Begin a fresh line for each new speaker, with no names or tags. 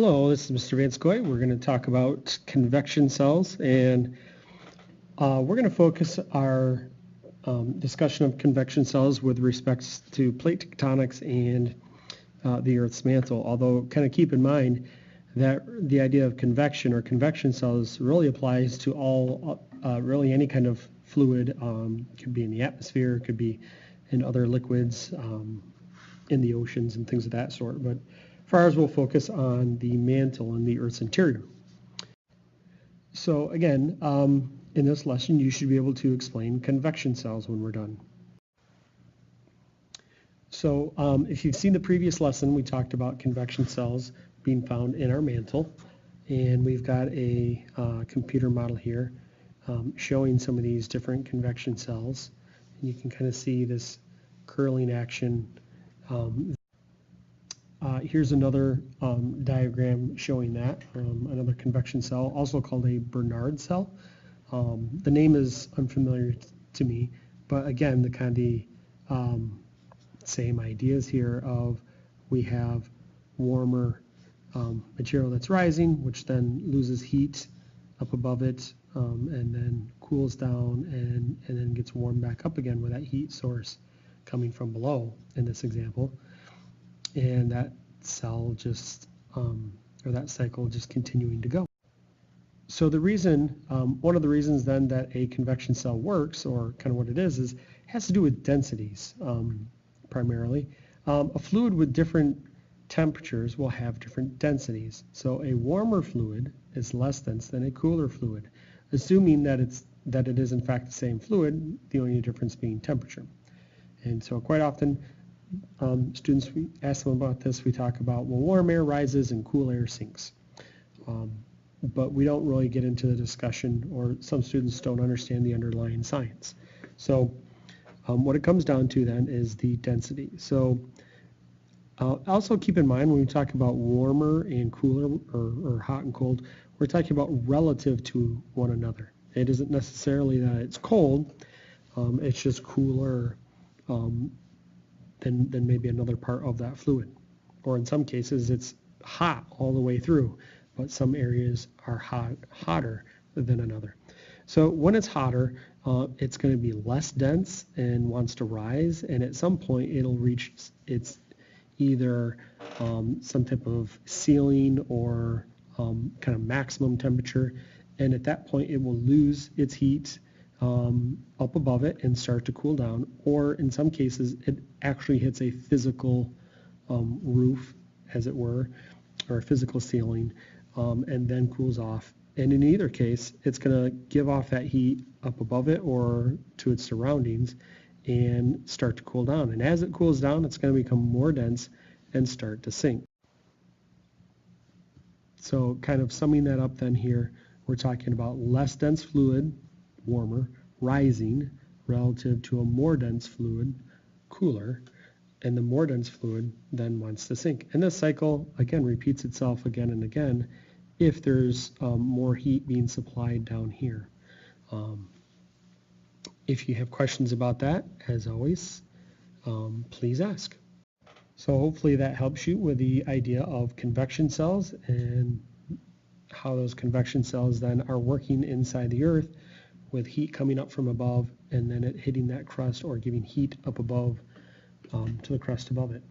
Hello, this is Mr. Vanscoy. We're going to talk about convection cells, and we're going to focus our discussion of convection cells with respect to plate tectonics and the Earth's mantle, although kind of keep in mind that the idea of convection or convection cells really applies to all, really any kind of fluid. Could be in the atmosphere, could be in other liquids, in the oceans and things of that sort. But for ours, we'll focus on the mantle and the Earth's interior. So again, in this lesson, you should be able to explain convection cells when we're done. So if you've seen the previous lesson, we talked about convection cells being found in our mantle, and we've got a computer model here showing some of these different convection cells, and you can kind of see this curling action. Here's another diagram showing that, another convection cell, also called a Bernard cell. The name is unfamiliar to me, but again, the kind of same ideas here of we have warmer material that's rising, which then loses heat up above it, and then cools down and then gets warmed back up again with that heat source coming from below in this example. And that cell just, or that cycle just continuing to go. So the reason, one of the reasons then that a convection cell works, or kind of what it is has to do with densities primarily. A fluid with different temperatures will have different densities. So a warmer fluid is less dense than a cooler fluid, assuming that it is in fact the same fluid, the only difference being temperature. And so quite often, students, we ask them about this, we talk about, well, warm air rises and cool air sinks. But we don't really get into the discussion, or some students don't understand the underlying science. So what it comes down to then is the density. So also keep in mind when we talk about warmer and cooler, or hot and cold, we're talking about relative to one another. It isn't necessarily that it's cold, it's just cooler than maybe another part of that fluid. Or in some cases, it's hot all the way through, but some areas are hotter than another. So when it's hotter, it's going to be less dense and wants to rise, and at some point it'll reach its either some type of ceiling or kind of maximum temperature, and at that point it will lose its heat up above it and start to cool down, or in some cases it actually hits a physical roof, as it were, or a physical ceiling, and then cools off. And in either case, it's going to give off that heat up above it or to its surroundings and start to cool down. And as it cools down, it's going to become more dense and start to sink. So kind of summing that up then here, we're talking about less dense fluid, warmer, rising relative to a more dense fluid, cooler, and the more dense fluid then wants to sink. And this cycle, again, repeats itself again and again if there's more heat being supplied down here. If you have questions about that, as always, please ask. So hopefully that helps you with the idea of convection cells and how those convection cells then are working inside the Earth with heat coming up from above and then it hitting that crust or giving heat up above to the crust above it.